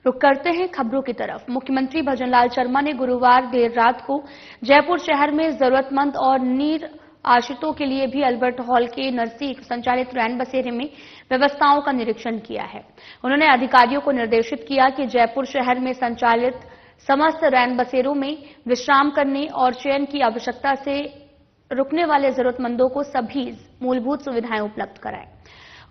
रुक करते हैं खबरों की तरफ। मुख्यमंत्री भजनलाल शर्मा ने गुरुवार देर रात को जयपुर शहर में जरूरतमंद और नीर आश्रितों के लिए भी अल्बर्ट हॉल के नजदीक संचालित रैन बसेरे में व्यवस्थाओं का निरीक्षण किया है। उन्होंने अधिकारियों को निर्देशित किया कि जयपुर शहर में संचालित समस्त रैन बसेरों में विश्राम करने और चयन की आवश्यकता से रुकने वाले जरूरतमंदों को सभी मूलभूत सुविधाएं उपलब्ध कराएं।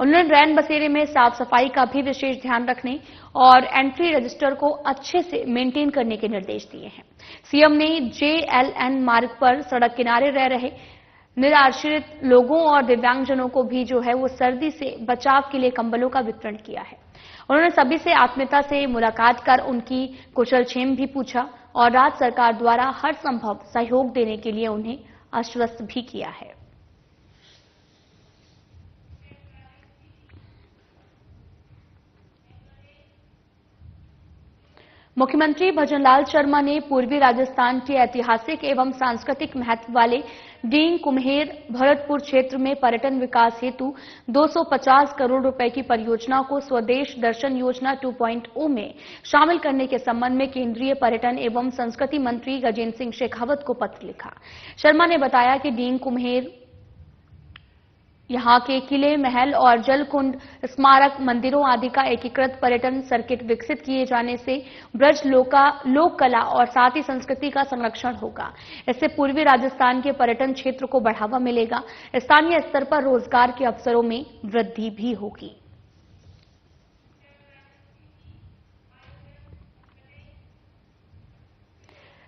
उन्होंने रैन बसेरे में साफ सफाई का भी विशेष ध्यान रखने और एंट्री रजिस्टर को अच्छे से मेंटेन करने के निर्देश दिए हैं। सीएम ने JLN मार्ग पर सड़क किनारे रह रहे निराश्रित लोगों और दिव्यांगजनों को भी वो सर्दी से बचाव के लिए कंबलों का वितरण किया है। उन्होंने सभी से आत्मीयता से मुलाकात कर उनकी कुशलक्षेम भी पूछा और राज्य सरकार द्वारा हर संभव सहयोग देने के लिए उन्हें आश्वस्त भी किया है। मुख्यमंत्री भजनलाल शर्मा ने पूर्वी राजस्थान के ऐतिहासिक एवं सांस्कृतिक महत्व वाले डींग कुम्हेर भरतपुर क्षेत्र में पर्यटन विकास हेतु 250 करोड़ रुपए की परियोजना को स्वदेश दर्शन योजना 2.0 में शामिल करने के संबंध में केंद्रीय पर्यटन एवं संस्कृति मंत्री गजेंद्र सिंह शेखावत को पत्र लिखा। शर्मा ने बताया कि डींग कुम्हेर यहां के किले, महल और जलकुंड, स्मारक, मंदिरों आदि का एकीकृत पर्यटन सर्किट विकसित किए जाने से ब्रज लोक कला और साथ ही संस्कृति का संरक्षण होगा। इससे पूर्वी राजस्थान के पर्यटन क्षेत्र को बढ़ावा मिलेगा। स्थानीय स्तर पर रोजगार के अवसरों में वृद्धि भी होगी।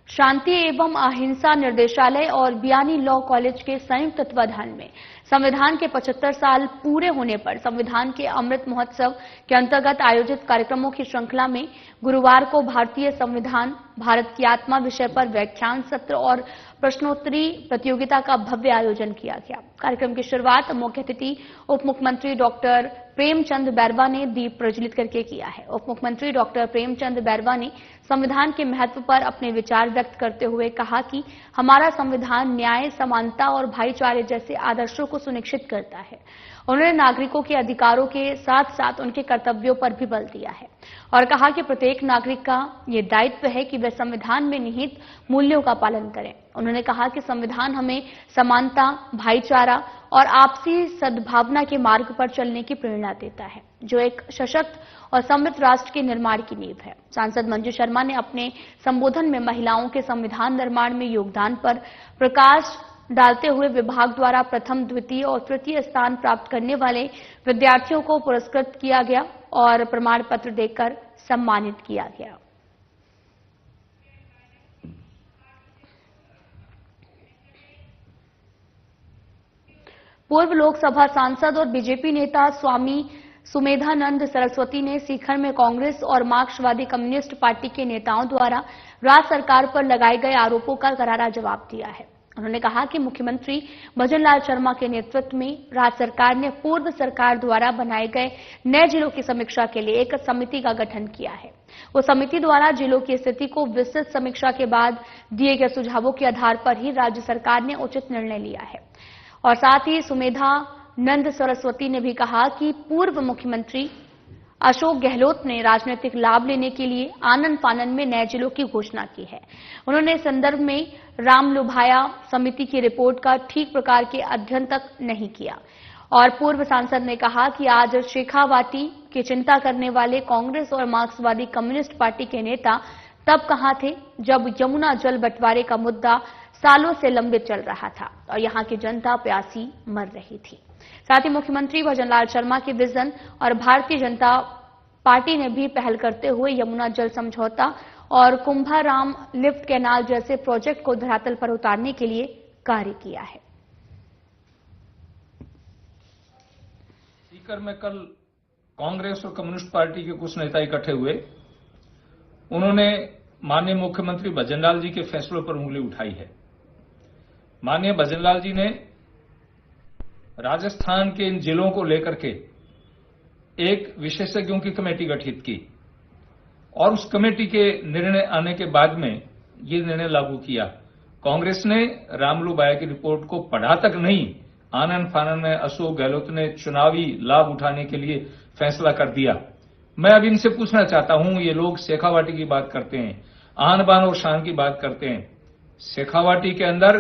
शांति एवं अहिंसा निर्देशालय और बियानी लॉ कॉलेज के संयुक्त तत्वाधान में संविधान के 75 साल पूरे होने पर संविधान के अमृत महोत्सव के अंतर्गत आयोजित कार्यक्रमों की श्रृंखला में गुरुवार को भारतीय संविधान, भारत की आत्मा विषय पर व्याख्यान सत्र और प्रश्नोत्तरी प्रतियोगिता का भव्य आयोजन किया गया। कार्यक्रम की शुरुआत मुख्य अतिथि उप मुख्यमंत्री डॉक्टर प्रेमचंद बैरवा ने दीप प्रज्वलित करके किया है। उप मुख्यमंत्री डॉक्टर प्रेमचंद बैरवा ने संविधान के महत्व पर अपने विचार व्यक्त करते हुए कहा कि हमारा संविधान न्याय, समानता और भाईचारे जैसे आदर्शों को सुनिश्चित करता है। उन्होंने नागरिकों के अधिकारों के साथ साथ उनके कर्तव्यों पर भी बल दिया है और कहा कि प्रत्येक नागरिक का ये दायित्व है कि वह संविधान में निहित मूल्यों का पालन करें। उन्होंने कहा कि संविधान हमें समानता, भाईचारा और आपसी सद्भावना के मार्ग पर चलने की प्रेरणा देता है, जो एक सशक्त और समृद्ध राष्ट्र के निर्माण की नींव है। सांसद मंजू शर्मा ने अपने संबोधन में महिलाओं के संविधान निर्माण में योगदान पर प्रकाश डालते हुए विभाग द्वारा प्रथम, द्वितीय और तृतीय स्थान प्राप्त करने वाले विद्यार्थियों को पुरस्कृत किया गया और प्रमाण पत्र देकर सम्मानित किया गया। पूर्व लोकसभा सांसद और बीजेपी नेता स्वामी सुमेधानंद सरस्वती ने सीकर में कांग्रेस और मार्क्सवादी कम्युनिस्ट पार्टी के नेताओं द्वारा राज्य सरकार पर लगाए गए आरोपों का करारा जवाब दिया है। उन्होंने कहा कि मुख्यमंत्री भजनलाल शर्मा के नेतृत्व में राज्य सरकार ने पूर्व सरकार द्वारा बनाए गए नए जिलों की समीक्षा के लिए एक समिति का गठन किया है। उस समिति द्वारा जिलों की स्थिति को विस्तृत समीक्षा के बाद दिए गए सुझावों के आधार पर ही राज्य सरकार ने उचित निर्णय लिया है। और साथ ही सुमेधानंद सरस्वती ने भी कहा कि पूर्व मुख्यमंत्री अशोक गहलोत ने राजनीतिक लाभ लेने के लिए आनन फानन में नए जिलों की घोषणा की है। उन्होंने इस संदर्भ में रामलुभाया समिति की रिपोर्ट का ठीक प्रकार के अध्ययन तक नहीं किया। और पूर्व सांसद ने कहा कि आज शेखावाटी की चिंता करने वाले कांग्रेस और मार्क्सवादी कम्युनिस्ट पार्टी के नेता तब कहां थे जब यमुना जल बंटवारे का मुद्दा सालों से लंबित चल रहा था और यहां की जनता प्यासी मर रही थी। साथ ही मुख्यमंत्री भजनलाल शर्मा के विजन और भारतीय जनता पार्टी ने भी पहल करते हुए यमुना जल समझौता और कुंभाराम लिफ्ट कैनाल जैसे प्रोजेक्ट को धरातल पर उतारने के लिए कार्य किया है। सीकर में कल कांग्रेस और कम्युनिस्ट पार्टी के कुछ नेता इकट्ठे हुए। उन्होंने माननीय मुख्यमंत्री भजनलाल जी के फैसलों पर उंगली उठाई है। माननीय भजनलाल जी ने राजस्थान के इन जिलों को लेकर के एक विशेषज्ञों की कमेटी गठित की और उस कमेटी के निर्णय आने के बाद में ये निर्णय लागू किया। कांग्रेस ने रामलुभाया की रिपोर्ट को पढ़ा तक नहीं, आनन फानन में अशोक गहलोत ने चुनावी लाभ उठाने के लिए फैसला कर दिया। मैं अब इनसे पूछना चाहता हूं, ये लोग शेखावाटी की बात करते हैं, आन बान और शान की बात करते हैं। शेखावाटी के अंदर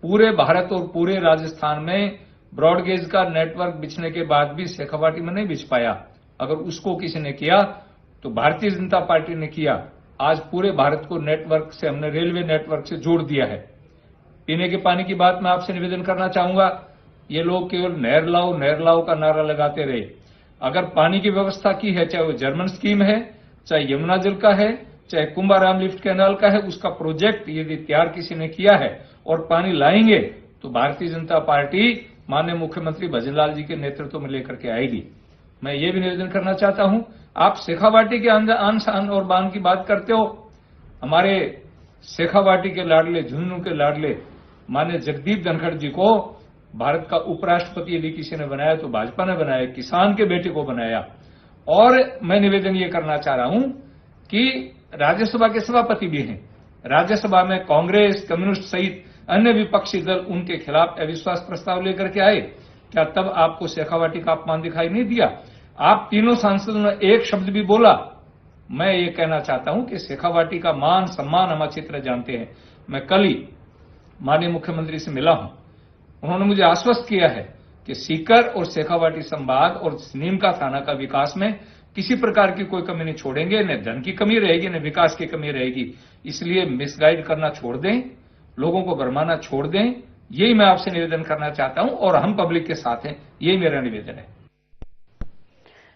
पूरे भारत और पूरे राजस्थान में ब्रॉडगेज का नेटवर्क बिछने के बाद भी शेखावाटी में नहीं बिछ पाया। अगर उसको किसी ने किया तो भारतीय जनता पार्टी ने किया। आज पूरे भारत को नेटवर्क से, हमने रेलवे नेटवर्क से जोड़ दिया है। पीने के पानी की बात मैं आपसे निवेदन करना चाहूंगा, ये लोग केवल नहर लाओ का नारा लगाते रहे। अगर पानी की व्यवस्था की है, चाहे वो जर्मन स्कीम है, चाहे यमुना जल का है, चाहे कुंभाराम लिफ्ट कैनाल का है, उसका प्रोजेक्ट यदि तैयार किसी ने किया है और पानी लाएंगे तो भारतीय जनता पार्टी माननीय मुख्यमंत्री भजनलाल जी के नेतृत्व में लेकर के आएगी। मैं ये भी निवेदन करना चाहता हूं, आप शेखावाटी के आन शान और बान की बात करते हो। हमारे शेखावाटी के लाडले, झुंझुनू के लाडले माननीय जगदीप धनखड़ जी को भारत का उपराष्ट्रपति यदि किसी ने बनाया तो भाजपा ने बनाया, किसान के बेटे को बनाया। और मैं निवेदन ये करना चाह रहा हूं कि राज्यसभा के सभापति भी हैं, राज्यसभा में कांग्रेस, कम्युनिस्ट सहित अन्य विपक्षी दल उनके खिलाफ अविश्वास प्रस्ताव लेकर के आए। क्या तब आपको शेखावाटी का अपमान दिखाई नहीं दिया? आप तीनों सांसदों ने एक शब्द भी बोला? मैं ये कहना चाहता हूं कि शेखावाटी का मान सम्मान हम अच्छी तरह जानते हैं। मैं कल ही माननीय मुख्यमंत्री से मिला हूं, उन्होंने मुझे आश्वस्त किया है कि सीकर और शेखावाटी संभाग और नीमका थाना का विकास में किसी प्रकार की कोई कमी नहीं छोड़ेंगे। न धन की कमी रहेगी, न विकास की कमी रहेगी। इसलिए मिसगाइड करना छोड़ दें, लोगों को भरमाना छोड़ दें, यही मैं आपसे निवेदन करना चाहता हूं और हम पब्लिक के साथ हैं, यही मेरा निवेदन है।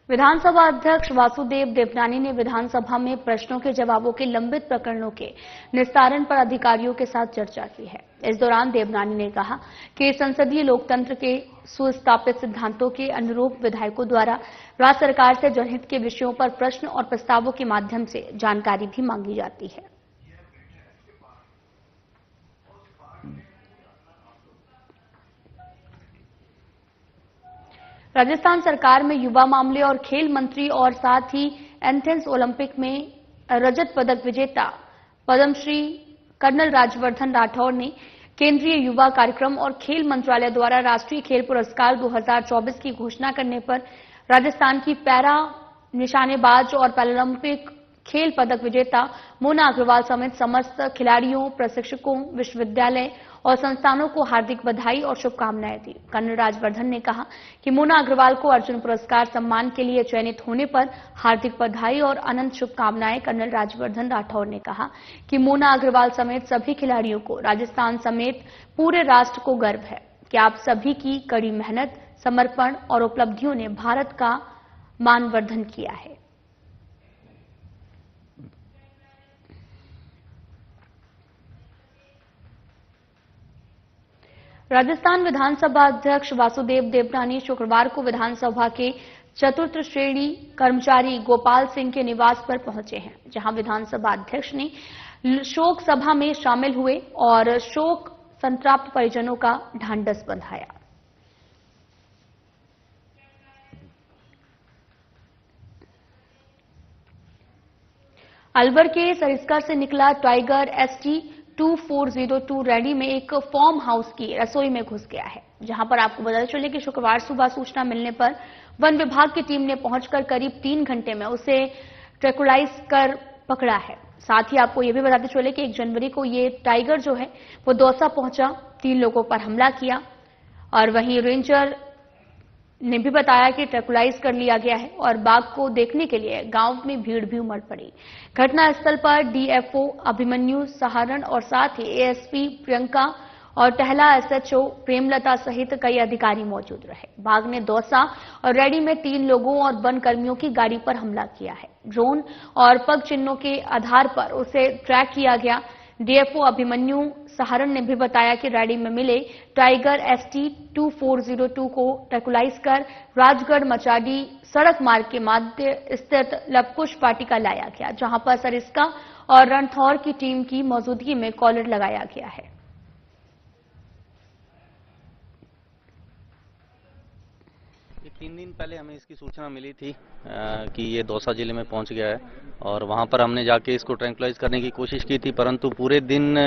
विधानसभा अध्यक्ष वासुदेव देवनानी ने विधानसभा में प्रश्नों के जवाबों के लंबित प्रकरणों के निस्तारण पर अधिकारियों के साथ चर्चा की है। इस दौरान देवनानी ने कहा कि संसदीय लोकतंत्र के सुस्थापित सिद्धांतों के अनुरूप विधायकों द्वारा राज्य सरकार से जनहित के विषयों पर प्रश्न और प्रस्तावों के माध्यम से जानकारी भी मांगी जाती है। राजस्थान सरकार में युवा मामले और खेल मंत्री और साथ ही एथेंस ओलंपिक में रजत पदक विजेता पद्मश्री कर्नल राज्यवर्धन राठौड़ ने केंद्रीय युवा कार्यक्रम और खेल मंत्रालय द्वारा राष्ट्रीय खेल पुरस्कार 2024 की घोषणा करने पर राजस्थान की पैरा निशानेबाज और पैरालंपिक खेल पदक विजेता मोना अग्रवाल समेत समस्त खिलाड़ियों, प्रशिक्षकों, विश्वविद्यालय और संस्थानों को हार्दिक बधाई और शुभकामनाएं दी। कर्नल राज्यवर्धन ने कहा कि मोना अग्रवाल को अर्जुन पुरस्कार सम्मान के लिए चयनित होने पर हार्दिक बधाई और अनंत शुभकामनाएं। कर्नल राज्यवर्धन राठौड़ ने कहा कि मोना अग्रवाल समेत सभी खिलाड़ियों को, राजस्थान समेत पूरे राष्ट्र को गर्व है कि आप सभी की कड़ी मेहनत, समर्पण और उपलब्धियों ने भारत का मानवर्धन किया है। राजस्थान विधानसभा अध्यक्ष वासुदेव देवनानी शुक्रवार को विधानसभा के चतुर्थ श्रेणी कर्मचारी गोपाल सिंह के निवास पर पहुंचे हैं, जहां विधानसभा अध्यक्ष ने शोक सभा में शामिल हुए और शोक संतप्त परिजनों का ढांढस बंधाया। अलवर के सरिस्का से निकला टाइगर ST 2402 रैली में एक फार्म हाउस की रसोई में घुस गया है, जहां पर आपको बताते चले कि शुक्रवार सुबह सूचना मिलने पर वन विभाग की टीम ने पहुंचकर करीब 3 घंटे में उसे ट्रैकुलाइज कर पकड़ा है। साथ ही आपको ये भी बताते चले कि 1 जनवरी को ये टाइगर जो है वो दौसा पहुंचा, 3 लोगों पर हमला किया और वहीं रेंजर ने भी बताया कि ट्रैकुलाइज कर लिया गया है और बाघ को देखने के लिए गांव में भीड़ भी उमड़ पड़ी। घटनास्थल पर DFO अभिमन्यु सहारण और साथ ही ASP प्रियंका और टहला SHO प्रेमलता सहित कई अधिकारी मौजूद रहे। बाघ ने दौसा और रैली में 3 लोगों और वन कर्मियों की गाड़ी पर हमला किया है। ड्रोन और पग चिन्हों के आधार पर उसे ट्रैक किया गया। DFO अभिमन्यु सहारण ने भी बताया कि रैली में मिले टाइगर ST 2402 को ट्रैकुलाइज कर राजगढ़ मचाडी सड़क मार्ग के मध्य स्थित लवकुश वाटिका लाया गया, जहां पर सरिस्का और रणथौर की टीम की मौजूदगी में कॉलर लगाया गया है। ये 3 दिन पहले हमें इसकी सूचना मिली थी कि ये दौसा जिले में पहुंच गया है और वहां पर हमने जाके इसको ट्रैंकुलाइज करने की कोशिश की थी, परंतु पूरे दिन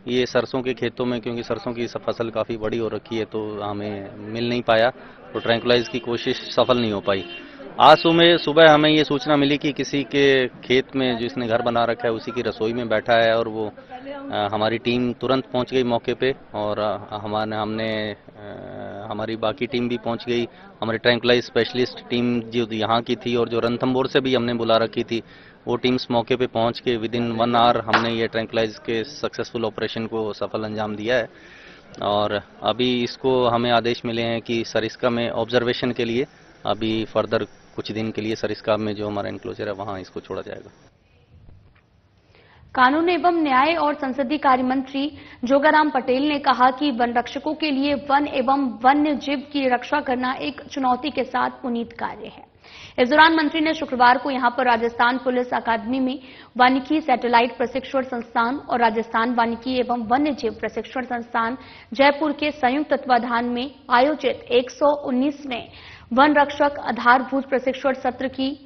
ये सरसों के खेतों में, क्योंकि सरसों की फसल काफ़ी बड़ी हो रखी है, तो हमें मिल नहीं पाया, तो ट्रैंकुलाइज की कोशिश सफल नहीं हो पाई। आज सुबह हमें ये सूचना मिली कि किसी के खेत में जिसने घर बना रखा है उसी की रसोई में बैठा है और वो हमारी टीम तुरंत पहुंच गई मौके पे और हमारी बाकी टीम भी पहुंच गई। हमारी ट्रैंक्विलाइज स्पेशलिस्ट टीम जो यहाँ की थी और जो रणथंभौर से भी हमने बुला रखी थी वो टीम्स मौके पे पहुंच के विदिन 1 आवर हमने ये ट्रैंक्विलाइज के सक्सेसफुल ऑपरेशन को सफल अंजाम दिया है। और अभी इसको हमें आदेश मिले हैं कि सरिस्का में ऑब्जर्वेशन के लिए अभी फर्दर कुछ दिन के लिए सरिस्का में जो हमारा एनक्लोजर है वहां इसको छोड़ा जाएगा। कानून एवं न्याय और संसदीय कार्य मंत्री जोगाराम पटेल ने कहा कि वन रक्षकों के लिए वन एवं वन्य जीव की रक्षा करना एक चुनौती के साथ पुनीत कार्य है। इस दौरान मंत्री ने शुक्रवार को यहां पर राजस्थान पुलिस अकादमी में वानिकी सैटेलाइट प्रशिक्षण संस्थान और राजस्थान वानिकी एवं वन्य जीव प्रशिक्षण संस्थान जयपुर के संयुक्त तत्वाधान में आयोजित 119वें वन रक्षक आधारभूत प्रशिक्षण सत्र की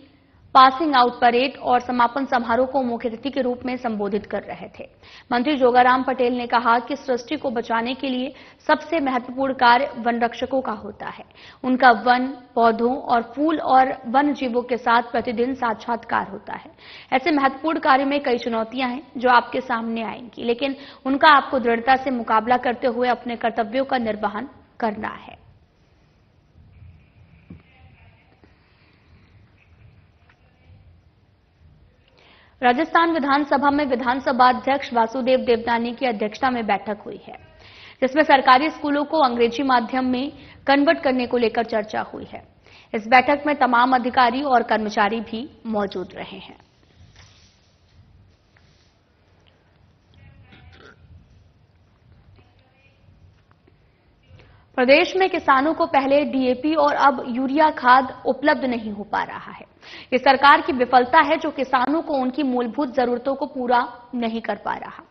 पासिंग आउट परेड और समापन समारोह को मुख्य अतिथि के रूप में संबोधित कर रहे थे। मंत्री जोगाराम पटेल ने कहा कि सृष्टि को बचाने के लिए सबसे महत्वपूर्ण कार्य वन रक्षकों का होता है। उनका वन, पौधों और फूल और वन जीवों के साथ प्रतिदिन साक्षात्कार होता है। ऐसे महत्वपूर्ण कार्य में कई चुनौतियां हैं जो आपके सामने आएंगी, लेकिन उनका आपको दृढ़ता से मुकाबला करते हुए अपने कर्तव्यों का निर्वहन करना है। राजस्थान विधानसभा में विधानसभा अध्यक्ष वासुदेव देवनानी की अध्यक्षता में बैठक हुई है, जिसमें सरकारी स्कूलों को अंग्रेजी माध्यम में कन्वर्ट करने को लेकर चर्चा हुई है। इस बैठक में तमाम अधिकारी और कर्मचारी भी मौजूद रहे हैं। प्रदेश में किसानों को पहले डीएपी और अब यूरिया खाद उपलब्ध नहीं हो पा रहा है। ये सरकार की विफलता है जो किसानों को उनकी मूलभूत जरूरतों को पूरा नहीं कर पा रहा।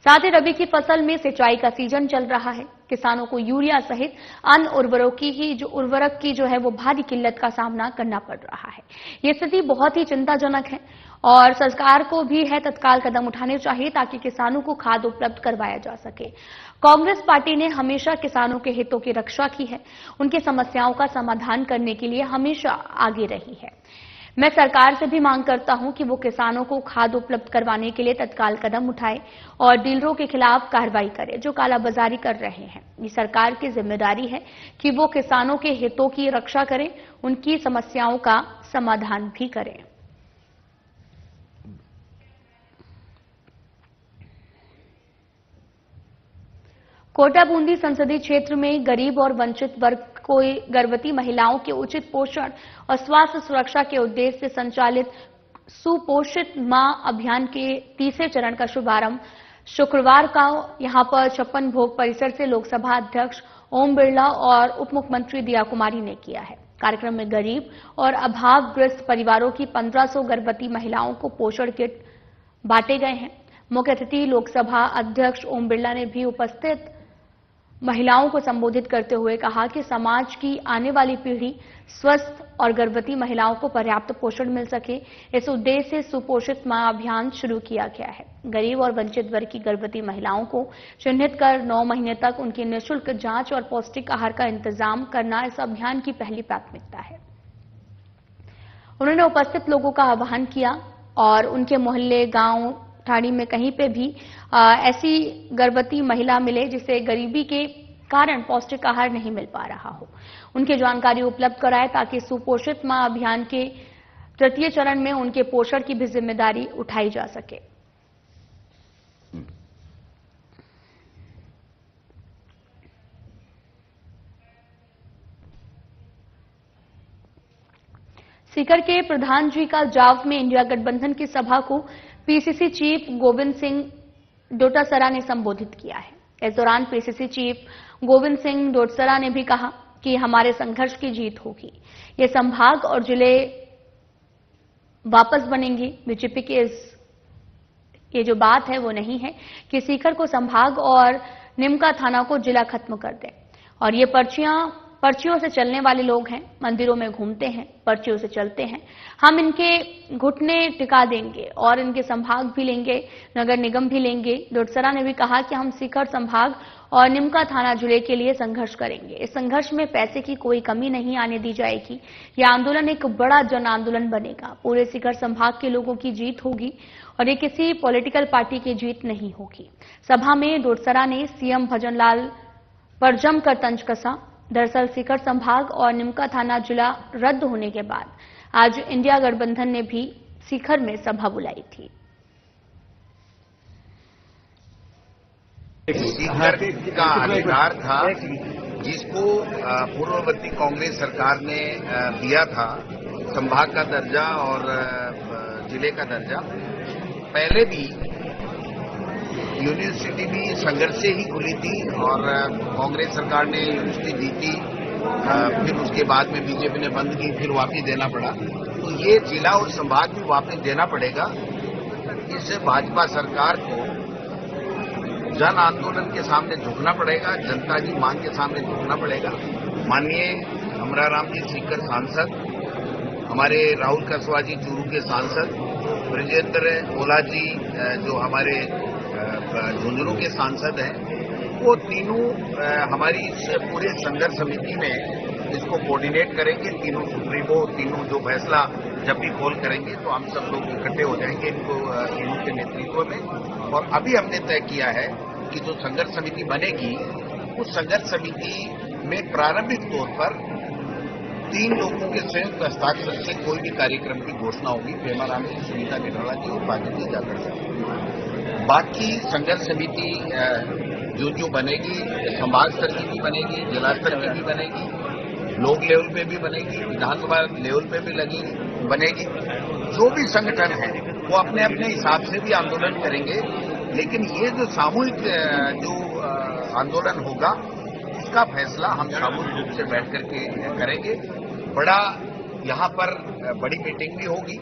साथ ही रबी की फसल में सिंचाई का सीजन चल रहा है। किसानों को यूरिया सहित अन्य उर्वरक की जो है वो भारी किल्लत का सामना करना पड़ रहा है। ये स्थिति बहुत ही चिंताजनक है और सरकार को भी है तत्काल कदम उठाने चाहिए ताकि किसानों को खाद उपलब्ध करवाया जा सके। कांग्रेस पार्टी ने हमेशा किसानों के हितों की रक्षा की है, उनकी समस्याओं का समाधान करने के लिए हमेशा आगे रही है। मैं सरकार से भी मांग करता हूं कि वो किसानों को खाद उपलब्ध करवाने के लिए तत्काल कदम उठाए और डीलरों के खिलाफ कार्रवाई करे जो कालाबाजारी कर रहे हैं। ये सरकार की जिम्मेदारी है कि वो किसानों के हितों की रक्षा करें, उनकी समस्याओं का समाधान भी करें। कोटा बूंदी संसदीय क्षेत्र में गरीब और वंचित वर्ग को गर्भवती महिलाओं के उचित पोषण और स्वास्थ्य सुरक्षा के उद्देश्य से संचालित सुपोषित मां अभियान के तीसरे चरण का शुभारंभ शुक्रवार का यहां पर 56 भोग परिसर से लोकसभा अध्यक्ष ओम बिरला और उप मुख्यमंत्री दिया कुमारी ने किया है। कार्यक्रम में गरीब और अभावग्रस्त परिवारों की 1500 गर्भवती महिलाओं को पोषण किट बांटे गए हैं। मुख्य अतिथि लोकसभा अध्यक्ष ओम बिरला ने भी उपस्थित महिलाओं को संबोधित करते हुए कहा कि समाज की आने वाली पीढ़ी स्वस्थ और गर्भवती महिलाओं को पर्याप्त पोषण मिल सके, इस उद्देश्य से सुपोषित मां अभियान शुरू किया गया है। गरीब और वंचित वर्ग की गर्भवती महिलाओं को चिन्हित कर 9 महीने तक उनकी निःशुल्क जांच और पौष्टिक आहार का इंतजाम करना इस अभियान की पहली प्राथमिकता है। उन्होंने उपस्थित लोगों का आह्वान किया और उनके मोहल्ले, गांव, ठाणी में कहीं पे भी ऐसी गर्भवती महिला मिले जिसे गरीबी के कारण पौष्टिक आहार नहीं मिल पा रहा हो, उनकी जानकारी उपलब्ध कराए ताकि सुपोषित मां अभियान के तृतीय चरण में उनके पोषण की भी जिम्मेदारी उठाई जा सके। सीकर के प्रधान जी का जाव में इंडिया गठबंधन की सभा को पीसीसी चीफ गोविंद सिंह डोटासरा ने संबोधित किया है। इस दौरान पीसीसी चीफ गोविंद सिंह डोटासरा ने भी कहा कि हमारे संघर्ष की जीत होगी, ये संभाग और जिले वापस बनेंगे। बीजेपी के ये जो बात है वो नहीं है कि सीकर को संभाग और निमका थाना को जिला खत्म कर दें और ये पर्चियां पर्चियों से चलने वाले लोग हैं, मंदिरों में घूमते हैं, पर्चियों से चलते हैं। हम इनके घुटने टिका देंगे और इनके संभाग भी लेंगे, नगर निगम भी लेंगे। डोडसरा ने भी कहा कि हम सीकर संभाग और निमका थाना जिले के लिए संघर्ष करेंगे। इस संघर्ष में पैसे की कोई कमी नहीं आने दी जाएगी। यह आंदोलन एक बड़ा जन आंदोलन बनेगा। पूरे सीकर संभाग के लोगों की जीत होगी और ये किसी पॉलिटिकल पार्टी की जीत नहीं होगी। सभा में डोडसरा ने सीएम भजनलाल पर जमकर तंज कसा। दरअसल सीकर संभाग और निमका थाना जिला रद्द होने के बाद आज इंडिया गठबंधन ने भी सीकर में सभा बुलाई थी। सीकर का अधिकार था जिसको पूर्ववर्ती कांग्रेस सरकार ने दिया था, संभाग का दर्जा और जिले का दर्जा। पहले भी यूनिवर्सिटी भी संघर्ष से ही खुली थी और कांग्रेस सरकार ने यूनिवर्सिटी दी थी, फिर उसके बाद में बीजेपी ने बंद की, फिर वापस देना पड़ा। तो ये जिला और संभाग भी वापस देना पड़ेगा। इससे भाजपा सरकार को जन आंदोलन के सामने झुकना पड़ेगा, जनता की मांग के सामने झुकना पड़ेगा। माननीय अमराराम जी सीकर सांसद, हमारे राहुल कसवा जी चूरू के सांसद, ब्रजेंद्र ओला जी जो हमारे झुंझुनू के सांसद हैं, वो तीनों हमारी इस पूरे संघर्ष समिति में इसको कोऑर्डिनेट करेंगे। तीनों सुप्रीमो, तीनों जो फैसला जब भी कॉल करेंगे तो हम सब लोग इकट्ठे हो जाएंगे इनके नेतृत्व में। और अभी हमने तय किया है कि जो संघर्ष समिति बनेगी उस संघर्ष समिति में प्रारंभिक तौर पर 3 लोगों के संयुक्त हस्ताक्षर से कोई भी कार्यक्रम की घोषणा होगी। पेमाराम जी, सुनीता निराला जी और बाकी जी जाकर साहब। बाकी संघर्ष समिति जो बनेगी, संभाग स्तर की भी बनेगी, जिला स्तर की भी बनेगी, ब्लॉक लेवल पे भी बनेगी, विधानसभा लेवल पे भी बनेगी। जो भी संगठन है वो अपने अपने हिसाब से भी आंदोलन करेंगे, लेकिन ये जो सामूहिक जो आंदोलन होगा उसका फैसला हम सामूहिक रूप से बैठ करके करेंगे। बड़ा यहाँ पर बड़ी मीटिंग भी होगी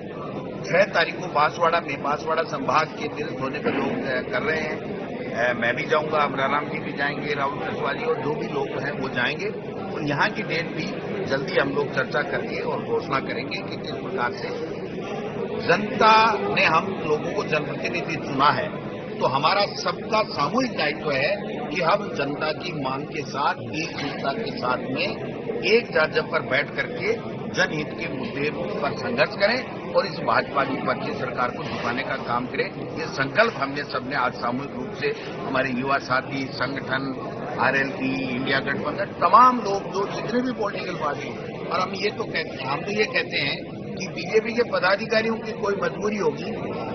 6 तारीख को बांसवाड़ा में। बांसवाड़ा संभाग के तीर्थ होने पर लोग कर रहे हैं, मैं भी जाऊंगा, अमराराम जी भी जाएंगे, राहुल कसवा जी और जो भी लोग हैं वो जाएंगे। और यहाँ की डेट भी जल्दी हम लोग चर्चा करके और घोषणा करेंगे कि किस प्रकार से जनता ने हम लोगों को जनप्रतिनिधि चुना है, तो हमारा सबका सामूहिक दायित्व है कि हम जनता की मांग के साथ, एकजुटता के साथ में एक जगह पर बैठ करके जनहित के मुद्दे पर संघर्ष करें और इस भाजपा की विपक्षी सरकार को झुकाने का काम करें। ये संकल्प हमने सबने आज सामूहिक रूप से हमारे युवा साथी, संगठन, आरएलपी, इंडिया गठबंधन, तमाम लोग जो जितने भी पॉलिटिकल पार्टी, और हम तो ये कहते हैं कि बीजेपी के पदाधिकारियों की कोई मजबूरी होगी,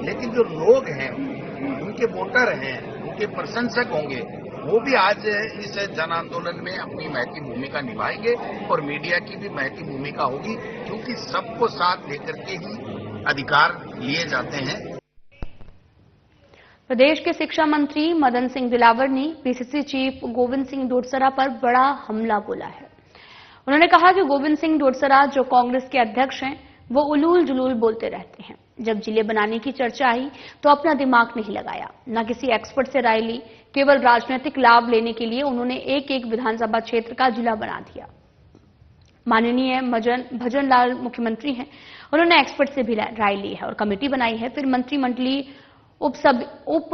लेकिन जो लोग हैं, उनके वोटर हैं, उनके प्रशंसक होंगे, वो भी आज इस जन आंदोलन में अपनी महती भूमिका निभाएंगे और मीडिया की भी महती भूमिका होगी, क्योंकि सबको साथ लेकर के ही अधिकार लिए जाते हैं। प्रदेश के शिक्षा मंत्री मदन सिंह दिलावर ने पीसीसी चीफ गोविंद सिंह डोडसरा पर बड़ा हमला बोला है। उन्होंने कहा कि गोविंद सिंह डोडसरा जो कांग्रेस के अध्यक्ष हैं, वो उलूल जुलूल बोलते रहते हैं। जब जिले बनाने की चर्चा आई तो अपना दिमाग नहीं लगाया, न किसी एक्सपर्ट से राय ली, केवल राजनीतिक लाभ लेने के लिए उन्होंने एक एक विधानसभा क्षेत्र का जिला बना दिया। माननीय भजनलाल मुख्यमंत्री हैं, उन्होंने एक्सपर्ट से भी राय ली है और कमेटी बनाई है, फिर मंत्रिमंडलीय उप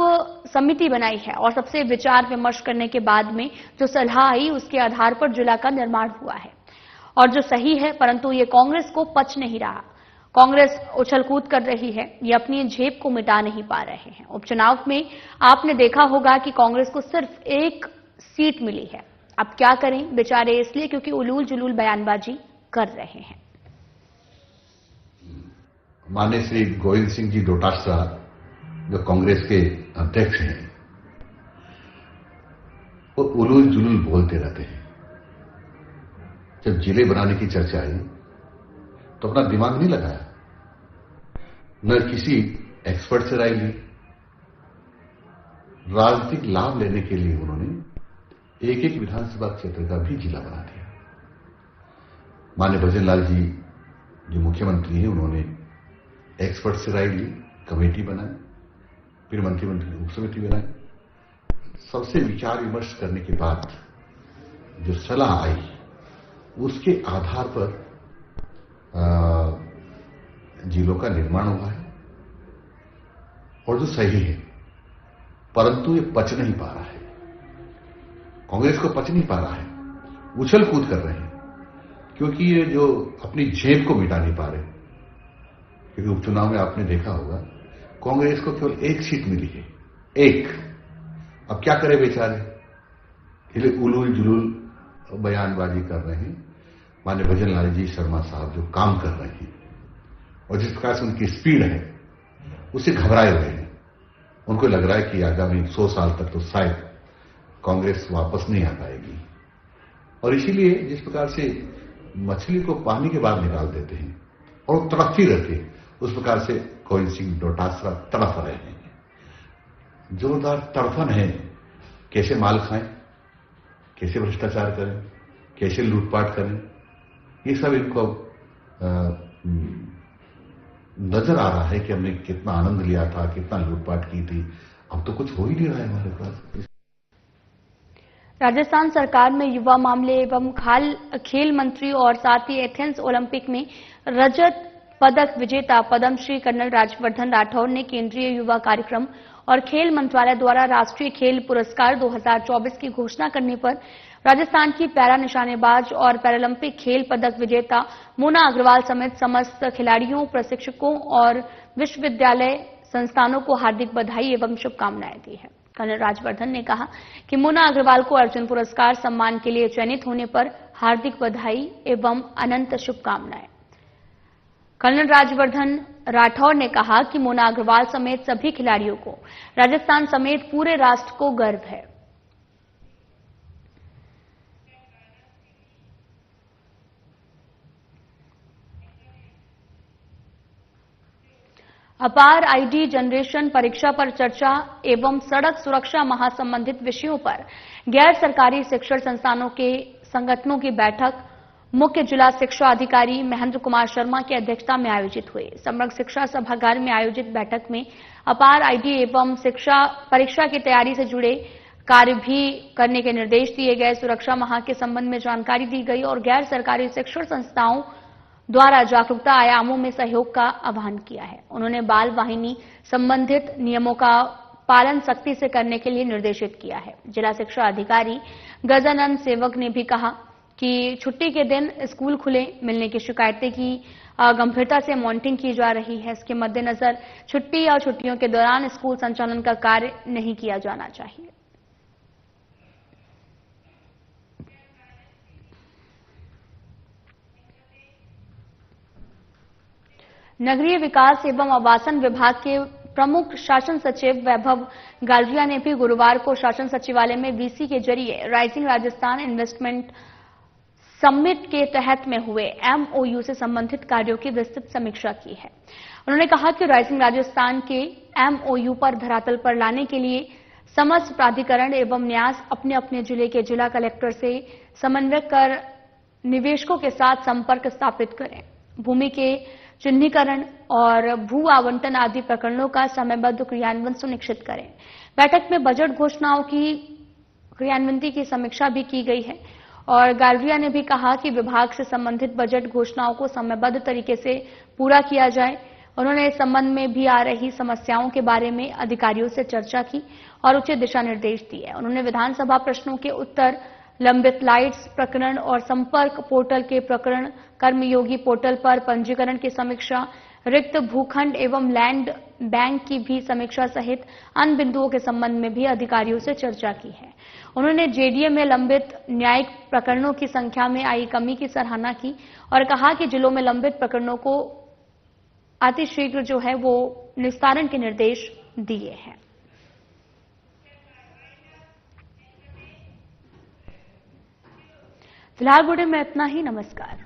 समिति बनाई है और सबसे विचार विमर्श करने के बाद में जो सलाह आई उसके आधार पर जिला का निर्माण हुआ है और जो सही है, परंतु ये कांग्रेस को पच नहीं रहा। कांग्रेस उछलकूद कर रही है, ये अपनी जेब को मिटा नहीं पा रहे हैं। उपचुनाव में आपने देखा होगा कि कांग्रेस को सिर्फ 1 सीट मिली है। अब क्या करें बेचारे, इसलिए क्योंकि उलूल जुलूल बयानबाजी कर रहे हैं। माननीय श्री गोविंद सिंह जी डोटासरा जो कांग्रेस के अध्यक्ष हैं, वो उलूल जुलूल बोलते रहते हैं। जब जिले बनाने की चर्चा आई तो अपना दिमाग नहीं लगाया, न किसी एक्सपर्ट से राय ली। राजनीतिक लाभ लेने के लिए उन्होंने एक एक विधानसभा क्षेत्र का भी जिला बना दिया। माननीय भजनलाल जी जो मुख्यमंत्री हैं, उन्होंने एक्सपर्ट से राय ली, कमेटी बनाई, फिर मंत्रिमंडल उप समिति बनाई। सबसे विचार विमर्श करने के बाद जो सलाह आई उसके आधार पर जिलों का निर्माण हुआ है और जो सही है, परंतु ये पच नहीं पा रहा है। कांग्रेस को पच नहीं पा रहा है, उछल कूद कर रहे हैं, क्योंकि ये जो अपनी जेब को मिटा नहीं पा रहे। क्योंकि उपचुनाव में आपने देखा होगा कांग्रेस को केवल एक सीट मिली है, एक। अब क्या करे बेचारे, इसलिए उलूल जुलूल बयानबाजी कर रहे हैं। माननीय भजन लाल जी शर्मा साहब जो काम कर रहे हैं और जिस प्रकार से उनकी स्पीड है, उससे घबराए हुए हैं। उनको लग रहा है कि आगामी 100 साल तक तो शायद कांग्रेस वापस नहीं आ पाएगी, और इसीलिए जिस प्रकार से मछली को पानी के बाहर निकाल देते हैं और वो तड़पती रहती है, उस प्रकार से गोविंद सिंह डोटासरा तड़प रहे हैं। जोरदार तड़फन है, कैसे माल खाएं, कैसे भ्रष्टाचार करें, कैसे लूटपाट करें, ये सब इनको नजर आ रहा है कि हमने कितना आनंद लिया था, कितना लूटपाट की थी। अब तो कुछ हो ही नहीं रहा है हमारे पास। राजस्थान सरकार में युवा मामले एवं खेल मंत्री और साथ ही एथेंस ओलंपिक में रजत पदक विजेता पद्मश्री कर्नल राज्यवर्धन राठौर ने केंद्रीय युवा कार्यक्रम और खेल मंत्रालय द्वारा राष्ट्रीय खेल पुरस्कार 2024 की घोषणा करने पर राजस्थान की पैरा निशानेबाज और पैरालंपिक खेल पदक विजेता मोना अग्रवाल समेत समस्त खिलाड़ियों, प्रशिक्षकों और विश्वविद्यालय संस्थानों को हार्दिक बधाई एवं शुभकामनाएं दी है। कर्नल राज्यवर्धन ने कहा कि मोना अग्रवाल को अर्जुन पुरस्कार सम्मान के लिए चयनित होने पर हार्दिक बधाई एवं अनंत शुभकामनाएं। कर्नल राज्यवर्धन राठौर ने कहा कि मोना अग्रवाल समेत सभी खिलाड़ियों को राजस्थान समेत पूरे राष्ट्र को गर्व है। अपार आईडी जनरेशन परीक्षा पर चर्चा एवं सड़क सुरक्षा माह संबंधित विषयों पर गैर सरकारी शिक्षण संस्थानों के संगठनों की बैठक मुख्य जिला शिक्षा अधिकारी महेंद्र कुमार शर्मा की अध्यक्षता में आयोजित हुई। समग्र शिक्षा सभागार में आयोजित बैठक में अपार आईडी एवं शिक्षा परीक्षा की तैयारी से जुड़े कार्य भी करने के निर्देश दिए गए। सुरक्षा माह के संबंध में जानकारी दी गई और गैर सरकारी शिक्षण संस्थाओं द्वारा जागरूकता आयामों में सहयोग का आह्वान किया है। उन्होंने बाल वाहिनी संबंधित नियमों का पालन सख्ती से करने के लिए निर्देशित किया है। जिला शिक्षा अधिकारी गजानंद सेवक ने भी कहा कि छुट्टी के दिन स्कूल खुले मिलने की शिकायतें की गंभीरता से मॉनिटरिंग की जा रही है। इसके मद्देनजर छुट्टी या छुट्टियों के दौरान स्कूल संचालन का कार्य नहीं किया जाना चाहिए। नगरीय विकास एवं आवासन विभाग के प्रमुख शासन सचिव वैभव गालरिया ने भी गुरुवार को शासन सचिवालय में वीसी के जरिए राइजिंग राजस्थान इन्वेस्टमेंट समिट के तहत में हुए एमओयू से संबंधित कार्यों की विस्तृत समीक्षा की है। उन्होंने कहा कि राइजिंग राजस्थान के एमओयू पर धरातल पर लाने के लिए समस्त प्राधिकरण एवं न्यास अपने अपने जिले के जिला कलेक्टर से समन्वय कर निवेशकों के साथ संपर्क स्थापित करें, भूमि के चिन्हीकरण और भू आवंटन आदि प्रकरणों का समयबद्ध क्रियान्वयन सुनिश्चित करें। बैठक में बजट घोषणाओं की क्रियान्वयन की समीक्षा भी की गई है और गालरिया ने भी कहा कि विभाग से संबंधित बजट घोषणाओं को समयबद्ध तरीके से पूरा किया जाए। उन्होंने इस संबंध में भी आ रही समस्याओं के बारे में अधिकारियों से चर्चा की और उचित दिशा निर्देश दिए। उन्होंने विधानसभा प्रश्नों के उत्तर, लंबित लाइट्स प्रकरण और संपर्क पोर्टल के प्रकरण, कर्मयोगी पोर्टल पर पंजीकरण की समीक्षा, रिक्त भूखंड एवं लैंड बैंक की भी समीक्षा सहित अन्य बिंदुओं के संबंध में भी अधिकारियों से चर्चा की है। उन्होंने जेडीए में लंबित न्यायिक प्रकरणों की संख्या में आई कमी की सराहना की और कहा कि जिलों में लंबित प्रकरणों को अतिशीघ्र जो है वो निस्तारण के निर्देश दिए हैं। फिलहाल बुलेटिन में इतना ही। नमस्कार।